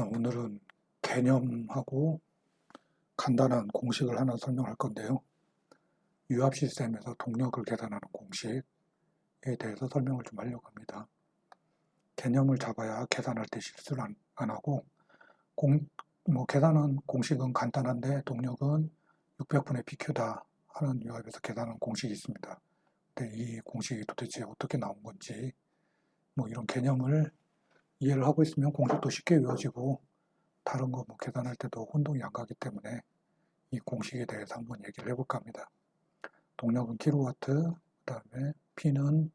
자, 오늘은 개념하고 간단한 공식을 하나 설명할 건데요. 유압 시스템에서 동력을 계산하는 공식에 대해서 설명을 좀 하려고 합니다. 개념을 잡아야 계산할 때 실수를 안 하고, 계산은 공식은 간단한데 동력은 600분의 PQ다 하는 유압에서 계산하는 공식이 있습니다. 근데 이 공식이 도대체 어떻게 나온 건지, 이런 개념을 이해를 하고 있으면 공식도 쉽게 외워지고, 다른 거 계산할 때도 혼동이 안 가기 때문에 이 공식에 대해서 한번 얘기를 해볼까 합니다. 동력은 킬로와트, 그 다음에 P는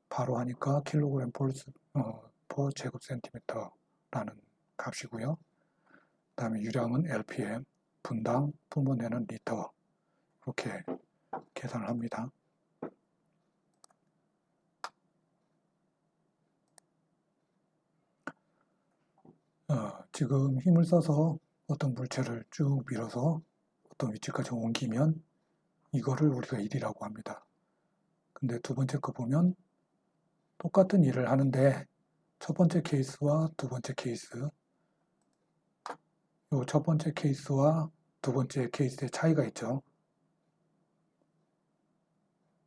바로 하니까 킬로그램 퍼 제곱 센티미터라는 값이고요. 그 다음에 유량은 LPM, 분당 분모내는 리터, 이렇게 계산을 합니다. 지금 힘을 써서 어떤 물체를 쭉 밀어서 어떤 위치까지 옮기면 이거를 우리가 일이라고 합니다. 근데 두 번째 거 보면 똑같은 일을 하는데 첫 번째 케이스와 두 번째 케이스, 요 첫 번째 케이스와 두 번째 케이스의 차이가 있죠.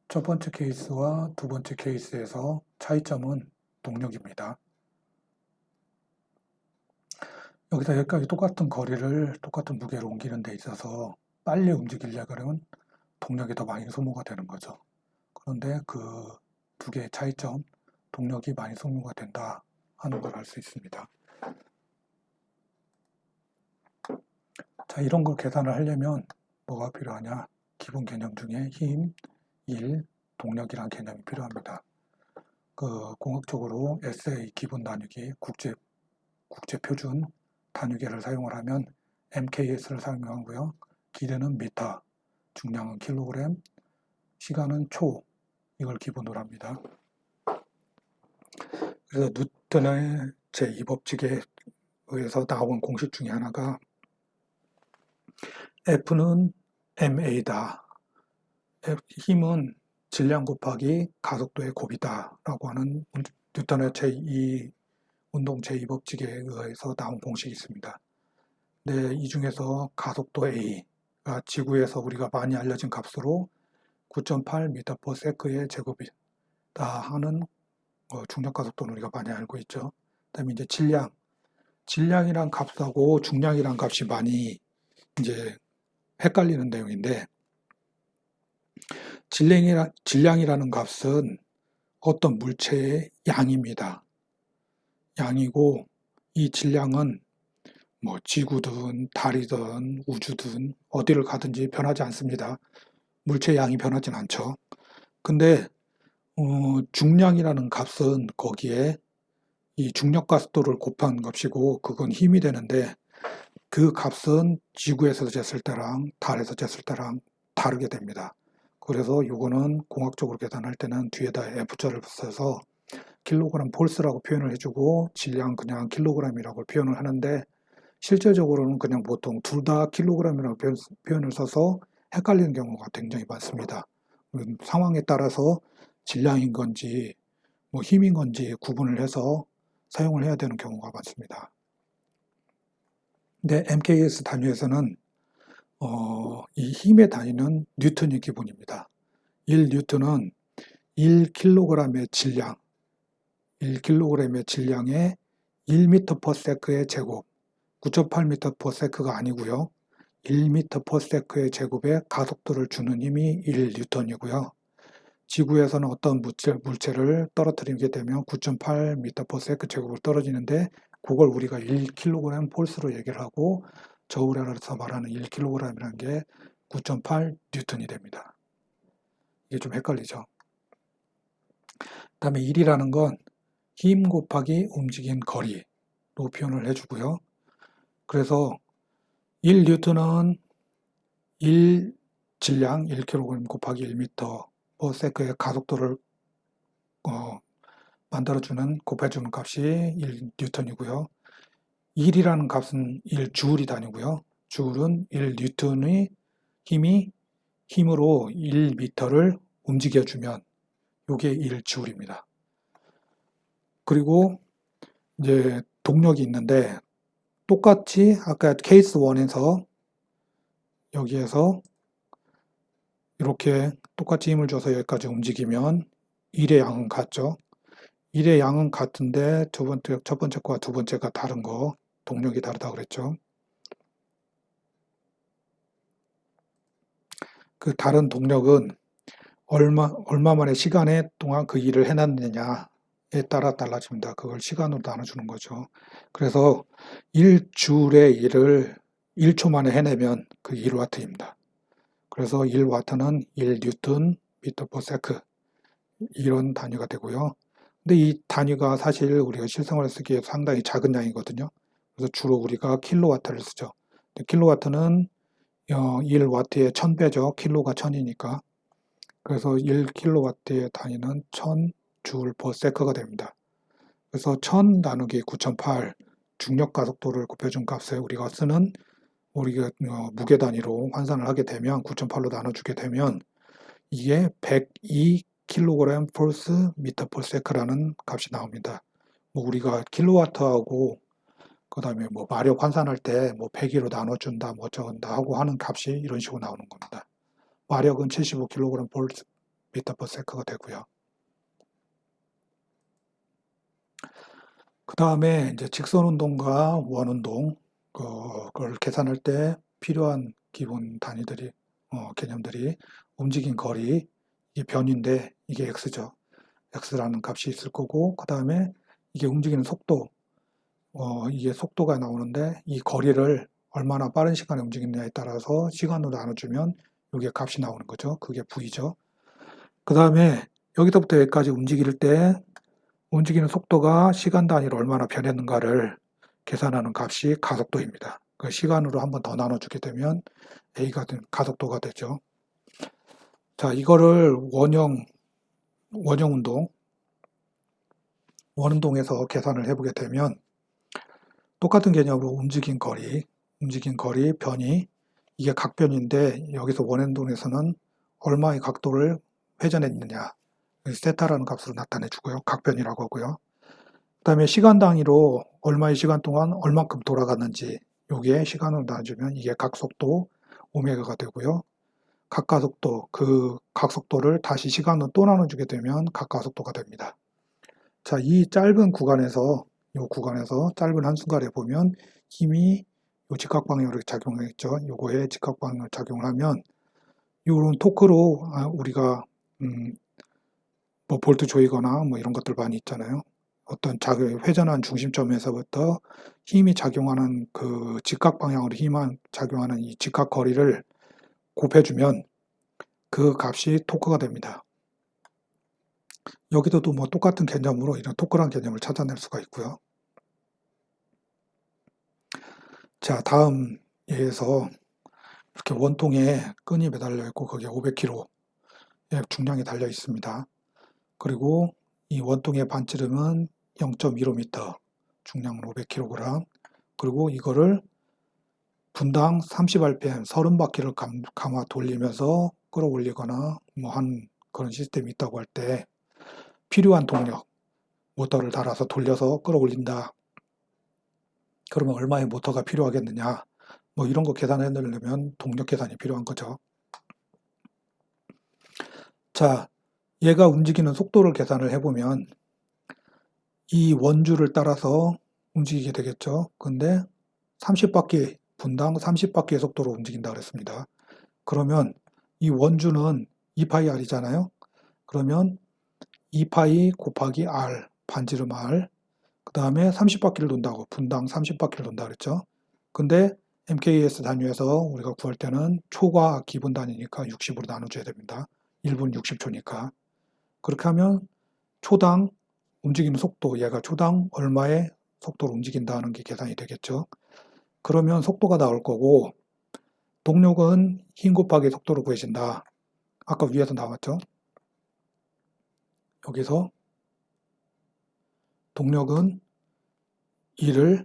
첫 번째 케이스와 두 번째 케이스에서 차이점은 동력입니다. 여기서 여기까지 똑같은 거리를 똑같은 무게로 옮기는 데 있어서 빨리 움직이려고 하면 동력이 더 많이 소모가 되는 거죠. 그런데 그 두 개의 차이점, 동력이 많이 소모가 된다 하는 걸 알 수 있습니다. 자, 이런 걸 계산을 하려면 뭐가 필요하냐? 기본 개념 중에 힘, 일, 동력이란 개념이 필요합니다. 공학적으로 SI 기본 나누기 국제 표준 단위계를 사용을 하면 MKS를 사용하고요. 길이는 미터, 중량은 킬로그램, 시간은 초, 이걸 기본으로 합니다. 그래서 뉴턴의 제2법칙에 의해서 나온 공식 중에 하나가 F는 ma다. 힘은 질량 곱하기 가속도의 곱이다 라고 하는 뉴턴의 제2 운동 제2법칙에 의해서 나온 공식이 있습니다. 네, 이 중에서 가속도 A가 지구에서 우리가 많이 알려진 값으로 9.8m/s의 제곱이다 하는 중력 가속도는 우리가 많이 알고 있죠. 그다음에 이제 질량이란 값하고 중량이란 값이 많이 이제 헷갈리는 내용인데, 질량이라는 값은 어떤 물체의 양입니다. 양이고, 이 질량은 지구든 달이든 우주든 어디를 가든지 변하지 않습니다. 물체의 양이 변하진 않죠. 근데 중량이라는 값은 거기에 이 중력 가속도를 곱한 값이고, 그건 힘이 되는데, 그 값은 지구에서 쟀을 때랑 달에서 쟀을 때랑 다르게 됩니다. 그래서 이거는 공학적으로 계산할 때는 뒤에다 F자를 써서 킬로그램 폴스라고 표현을 해주고, 질량 그냥 킬로그램이라고 표현을 하는데, 실제적으로는 그냥 보통 둘 다 킬로그램이라고 표현을 써서 헷갈리는 경우가 굉장히 많습니다. 상황에 따라서 질량인 건지 힘인 건지 구분을 해서 사용을 해야 되는 경우가 많습니다. 근데 MKS 단위에서는 이 힘의 단위는 뉴턴이 기본입니다. 1뉴턴은 1kg의 질량, 1kg의 질량에 1m/s의 제곱, 9.8m/s가 아니고요. 1m/s의 제곱에 가속도를 주는 힘이 1뉴턴이고요. 지구에서는 어떤 물체를 떨어뜨리게 되면 9.8m/s 제곱을 떨어지는데, 그걸 우리가 1kg 폴스로 얘기를 하고, 저울에서 말하는 1kg이라는 게 9.8뉴턴이 됩니다. 이게 좀 헷갈리죠. 그 다음에 1이라는 건 힘 곱하기 움직인 거리로 표현을 해주고요. 그래서 1뉴턴은 1 질량 1kg 곱하기 1m/s의 가속도를 만들어주는, 곱해주는 값이 1뉴턴이고요. 1이라는 값은 1주울이 단위고요. 주울은 1뉴턴의 힘으로 1m를 움직여주면 이게 1주울입니다. 그리고 이제 동력이 있는데, 똑같이 아까 케이스 1에서 여기에서 이렇게 똑같이 힘을 줘서 여기까지 움직이면 1의 양은 같죠. 1의 양은 같은데 첫 번째 거와 두 번째가 다른 거, 동력이 다르다고 그랬죠. 그 다른 동력은 얼마만의 시간에 동안 그 일을 해놨느냐에 따라 달라집니다. 그걸 시간으로 나눠주는 거죠. 그래서 1줄의 일을 1초 만에 해내면 그 1와트입니다. 그래서 1와트는 1뉴턴 미터 퍼 세크 이런 단위가 되고요. 근데 이 단위가 사실 우리가 실생활에 쓰기에 상당히 작은 양이거든요. 그래서 주로 우리가 킬로와트를 쓰죠. 킬로와트는 1와트의 1000배죠. 킬로가 1000이니까. 그래서 1킬로와트의 단위는 1000줄 퍼 세크가 됩니다. 그래서 1000 나누기 9008 중력 가속도를 곱해준 값에 우리가 쓰는 우리가 무게 단위로 환산을 하게 되면 9008로 나눠주게 되면 이게 102kg per 미터 per sec라는 값이 나옵니다. 뭐 우리가 킬로와트하고 그다음에 뭐 마력 환산할 때 뭐 102로 나눠준다 뭐 어쩐다 하고 하는 값이 이런 식으로 나오는 겁니다. 마력은 75kg per 미터 per sec가 되고요. 그 다음에 이제 직선 운동과 원 운동 그걸 계산할 때 필요한 기본 단위들이 개념들이 움직인 거리 이게 변인데 이게 x죠. x라는 값이 있을 거고 그 다음에 이게 움직이는 속도 이게 속도가 나오는데 이 거리를 얼마나 빠른 시간에 움직이느냐에 따라서 시간으로 나눠주면 이게 값이 나오는 거죠. 그게 v죠. 그 다음에 여기서부터 여기까지 움직일 때 움직이는 속도가 시간 단위로 얼마나 변했는가를 계산하는 값이 가속도입니다. 그 시간으로 한 번 더 나눠주게 되면 A가 된 가속도가 되죠. 자, 이거를 원형 운동, 원운동에서 계산을 해보게 되면 똑같은 개념으로 움직인 거리, 변이 이게 각변인데 여기서 원운동에서는 얼마의 각도를 회전했느냐 세타라는 값으로 나타내 주고요. 각변이라고 하고요. 그 다음에 시간 단위로 얼마의 시간 동안 얼만큼 돌아갔는지 요게 시간으로 나눠주면 이게 각속도 오메가가 되고요. 각가속도, 그 각속도를 다시 시간으로 또 나눠주게 되면 각가속도가 됩니다. 자, 이 짧은 구간에서 짧은 한순간에 보면 힘이 요 직각방향으로 작용했죠. 요거에 직각방향을 작용을 하면 요런 토크로 우리가 뭐 볼트 조이거나 뭐 이런 것들 많이 있잖아요. 어떤 회전한 중심점에서부터 힘이 작용하는 그 직각 방향으로 작용하는 이 직각 거리를 곱해주면 그 값이 토크가 됩니다. 여기서도 뭐 똑같은 개념으로 이런 토크란 개념을 찾아낼 수가 있고요. 자, 다음 예에서 이렇게 원통에 끈이 매달려 있고 거기에 500kg의 중량이 달려 있습니다. 그리고 이 원통의 반지름은 0.15m, 중량은 500kg. 그리고 이거를 분당 30rpm 30바퀴를 감아 돌리면서 끌어올리거나 뭐 한 그런 시스템이 있다고 할 때 필요한 동력, 모터를 달아서 돌려서 끌어올린다. 그러면 얼마의 모터가 필요하겠느냐? 뭐 이런 거 계산해내려면 동력 계산이 필요한 거죠. 자, 얘가 움직이는 속도를 계산을 해보면 이 원줄을 따라서 움직이게 되겠죠. 근데 30바퀴, 분당 30바퀴의 속도로 움직인다 그랬습니다. 그러면 이 원주는 2파이 R이잖아요. 그러면 2파이 곱하기 R, 반지름 R, 그 다음에 30바퀴를 돈다고, 분당 30바퀴를 돈다 그랬죠. 근데 MKS 단위에서 우리가 구할 때는 초과 기본 단위니까 60으로 나눠줘야 됩니다. 1분 60초니까. 그렇게 하면 초당 움직이는 속도, 얘가 초당 얼마의 속도로 움직인다는 게 계산이 되겠죠. 그러면 속도가 나올 거고, 동력은 힘 곱하기 속도로 구해진다. 아까 위에서 나왔죠. 여기서 동력은 일을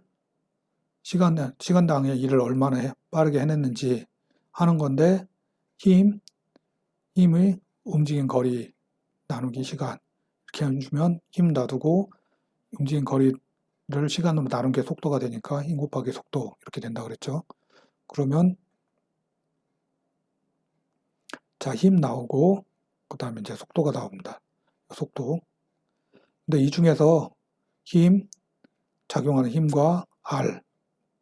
시간당의 일을 얼마나 빠르게 해냈는지 하는 건데 힘의 움직인 거리 나누기 시간 이렇게 해주면 힘 놔두고 움직인 거리 시간으로 나눈 게 속도가 되니까 힘 곱하기 속도 이렇게 된다 그랬죠. 그러면 자, 힘 나오고 그 다음에 이제 속도가 나옵니다. 속도. 근데 이 중에서 힘, 작용하는 힘과 R,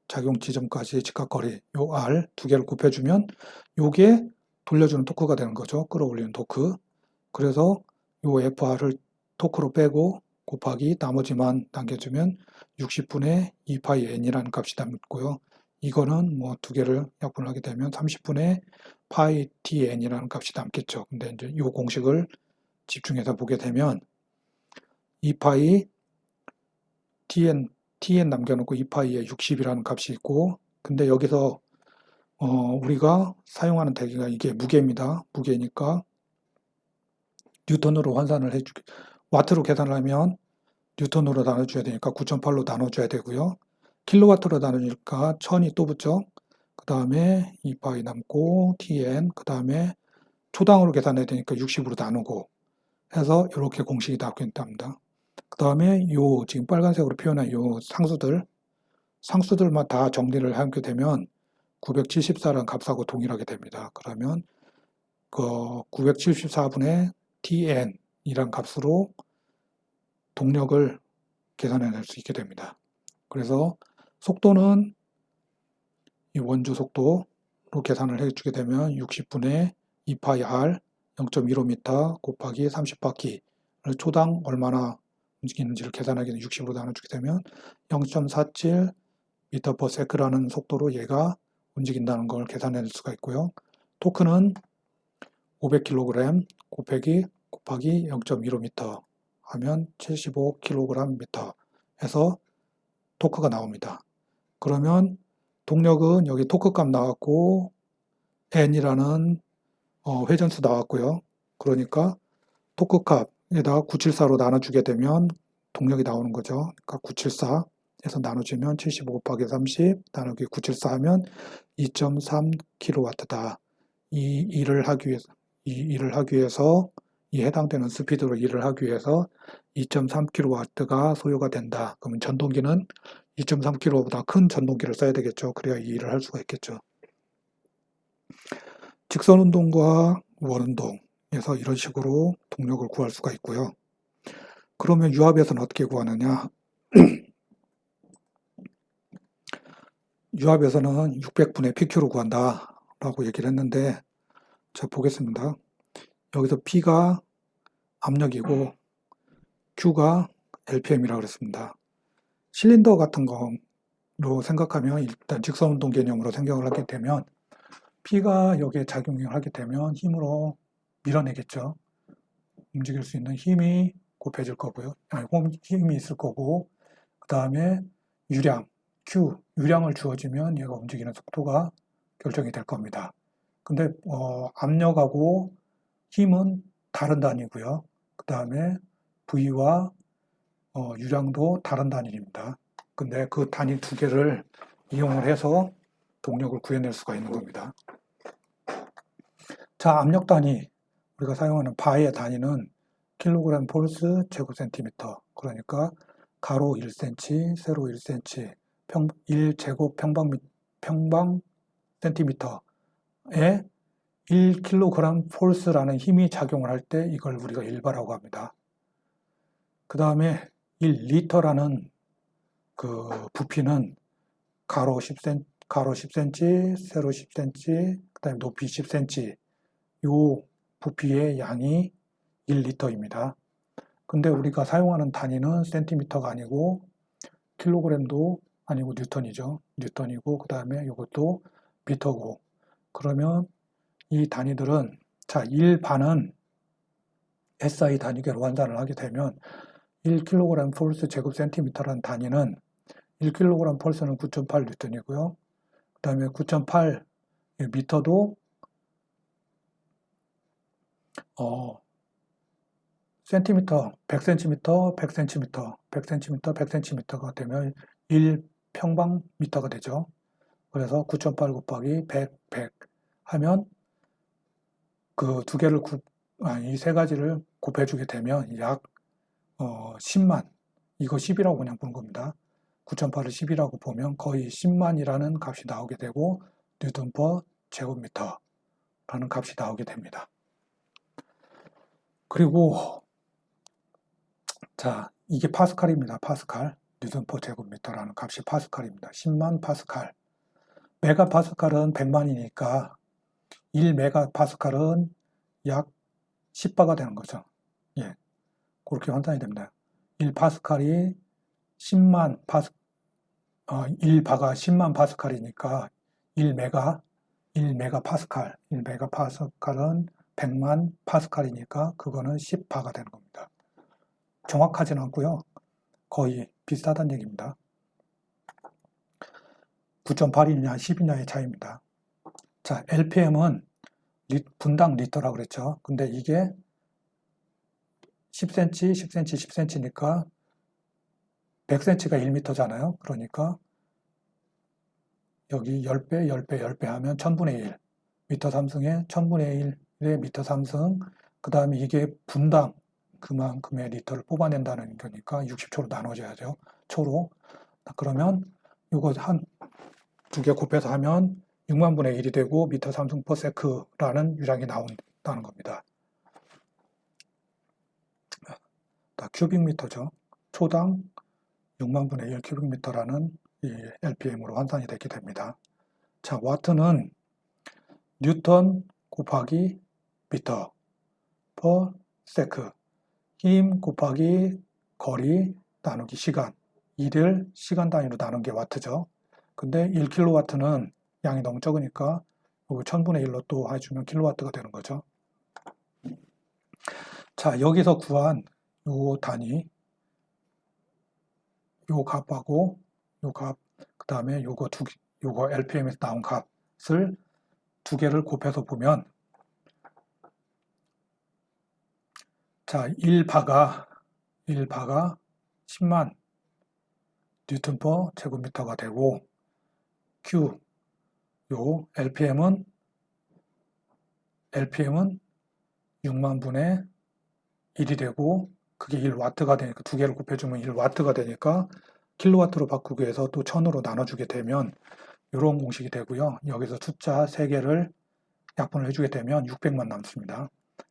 작용 지점까지의 직각거리, 요 R 두 개를 곱해주면 요게 돌려주는 토크가 되는 거죠. 끌어올리는 토크. 그래서 요 FR을 토크로 빼고 곱하기 나머지만 남겨주면 60분의 2파이 n이라는 값이 남고요. 이거는 뭐 두 개를 약분을 하게 되면 30분의 파이 tn이라는 값이 남겠죠. 근데 이제 이 공식을 집중해서 보게 되면 2파이 tn 남겨놓고 2파이에 60이라는 값이 있고, 근데 여기서 우리가 사용하는 대기가 이게 무게입니다. 무게니까 뉴턴으로 환산을 해주게, 와트로 계산을 하면 뉴턴으로 나눠줘야 되니까 9.8로 나눠줘야 되고요. 킬로와트로 나누니까 1000이 또 붙죠. 그 다음에 2파이 남고 tn, 그 다음에 초당으로 계산해야 되니까 60으로 나누고 해서 이렇게 공식이 나옵니다. 그 다음에 요 지금 빨간색으로 표현한 요 상수들만 다 정리를 하게 되면 974라는 값하고 동일하게 됩니다. 그러면 그 974분의 tn이란 값으로 동력을 계산해낼 수 있게 됩니다. 그래서 속도는 이 원주 속도로 계산을 해주게 되면 60분의 2파이 r 0.15m 곱하기 30바퀴 초당 얼마나 움직이는지를 계산하기 위해 60으로 나눠주게 되면 0.47 m/s라는 속도로 얘가 움직인다는 걸 계산해낼 수가 있고요. 토크는 500kg 곱하기 0.15m 하면 75kg/m 해서 토크가 나옵니다. 그러면 동력은 여기 토크 값 나왔고 n이라는 회전수 나왔고요. 그러니까 토크 값에다가 974로 나눠주게 되면 동력이 나오는 거죠. 그러니까 974 해서 나눠주면 75 곱하기 30 나누기 974 하면 2.3kW다. 이 일을 하기 위해서 이 해당되는 스피드로 일을 하기 위해서 2.3kW가 소요가 된다. 그러면 전동기는 2.3kW보다 큰 전동기를 써야 되겠죠. 그래야 이 일을 할 수가 있겠죠. 직선 운동과 원운동에서 이런 식으로 동력을 구할 수가 있고요. 그러면 유압에서는 어떻게 구하느냐? 유압에서는 600분의 PQ로 구한다 라고 얘기를 했는데, 자 보겠습니다. 여기서 P가 압력이고 Q가 RPM이라고 그랬습니다. 실린더 같은 거로 생각하면 일단 직선운동 개념으로 생각을 하게 되면 P가 여기에 작용을 하게 되면 힘으로 밀어내겠죠. 움직일 수 있는 힘이 곱해질 거고요. 힘이 있을 거고, 그 다음에 유량, Q, 유량을 주어지면 얘가 움직이는 속도가 결정이 될 겁니다. 근데 압력하고 힘은 다른 단위고요. 그 다음에 V와 유량도 다른 단위입니다. 근데 그 단위 두 개를 이용을 해서 동력을 구해낼 수가 있는 겁니다. 자, 압력 단위, 우리가 사용하는 바의 단위는 킬로그램 폴스 제곱센티미터, 그러니까 가로 1cm, 세로 1cm, 1제곱 평방 센티미터에 1kg 폴스라는 힘이 작용을 할 때 이걸 우리가 일바라고 합니다. 그 다음에 1리터라는 그 부피는 가로 10cm, 세로 10cm, 그 다음에 높이 10cm, 요 부피의 양이 1리터입니다. 근데 우리가 사용하는 단위는 센티미터가 아니고 킬로그램도 아니고 뉴턴이죠. 뉴턴이고 그 다음에 이것도 미터고, 그러면 이 단위들은 자 1반은 SI 단위계로 환산을 하게 되면 1kg 폴스 제곱센티미터라는 단위는 1kg 폴스는 9.8 뉴턴이고요. 그 다음에 9.8 미터도 센티미터, 100cm, 100cm, 100cm, 100cm가 되면 1평방미터가 되죠. 그래서 9.8 곱하기 100, 100 하면 그 두 개를 이 세 가지를 곱해주게 되면 약 10만, 이거 10이라고 그냥 보는 겁니다. 9,800을 10이라고 보면 거의 10만이라는 값이 나오게 되고 뉴턴 퍼 제곱미터라는 값이 나오게 됩니다. 그리고 자, 이게 파스칼입니다. 파스칼. 뉴턴 퍼 제곱미터라는 값이 파스칼입니다. 10만 파스칼. 메가파스칼은 100만이니까 1메가파스칼은 약 10바가 되는 거죠. 예. 그렇게 환산이 됩니다. 1파스칼이 10만 1바가 10만 파스칼이니까 1메가파스칼은 100만 파스칼이니까 그거는 10바가 되는 겁니다. 정확하진 않고요. 거의 비슷하다는 얘기입니다. 9.8이냐 10이냐의 차이입니다. 자, LPM은 분당 리터라고 그랬죠. 근데 이게 10cm, 10cm, 10cm니까 100cm가 1m잖아요. 그러니까 여기 10배, 10배, 10배 하면 1000분의 1. 미터 3승에 1000분의 1의 미터 3승. 그 다음에 이게 분당 그만큼의 리터를 뽑아낸다는 거니까 60초로 나눠져야죠. 초로. 그러면 이거 한 두 개 곱해서 하면 6만 분의 1이 되고 미터 3승 퍼 세크라는 유량이 나온다는 겁니다. 큐빅미터죠. 초당 6만 분의 1 큐빅미터라는 이 LPM으로 환산이 되게 됩니다. 자, 와트는 뉴턴 곱하기 미터 퍼 세크, 힘 곱하기 거리 나누기 시간, 일을 시간 단위로 나눈 게 와트죠. 근데 1kW는 양이 너무 적으니까 이거 1000분의 1로 또 해주면 킬로와트가 되는 거죠. 자, 여기서 구한 요 단위, 요 값하고 요 값, 그 다음에 요거 LPM에서 나온 값을 두 개를 곱해서 보면, 자, 1바가 10만 뉴턴 퍼 제곱미터가 되고, Q, 요 LPM은 6만 분의 1이 되고, 그게 1와트가 되니까, 두 개를 곱해주면 1와트가 되니까, 킬로와트로 바꾸기 위해서 또 1000으로 나눠주게 되면, 이런 공식이 되고요. 여기서 숫자 3개를 약분을 해주게 되면 600만 남습니다.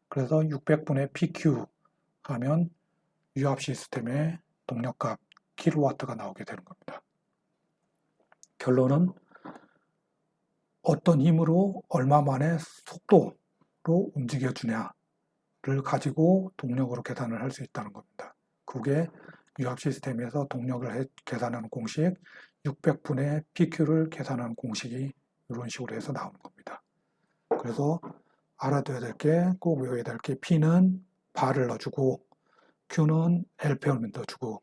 그래서 600분의 PQ 하면 유압 시스템의 동력값 킬로와트가 나오게 되는 겁니다. 결론은 어떤 힘으로 얼마 만에 속도로 움직여주냐를 가지고 동력으로 계산을 할 수 있다는 겁니다. 그게 유압 시스템에서 동력을 계산하는 공식, 600분의 PQ를 계산하는 공식이 이런 식으로 해서 나오는 겁니다. 그래서 알아둬야 될 게, 꼭 외워야 될 게, P는 바를 넣어주고, Q는 LPM을 넣어주고,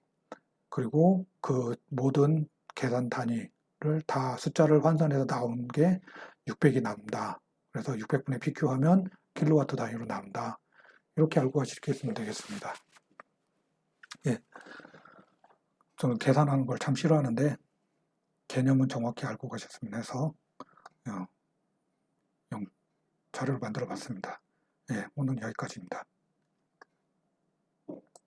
그리고 그 모든 계산 단위를 다 숫자를 환산해서 나온 게 600이 남는다. 그래서 600분의 PQ 하면 킬로와트 단위로 남는다. 이렇게 알고 가시면 되겠습니다. 예. 저는 계산하는 걸 참 싫어하는데, 개념은 정확히 알고 가셨으면 해서, 자료를 만들어 봤습니다. 예, 오늘 여기까지입니다.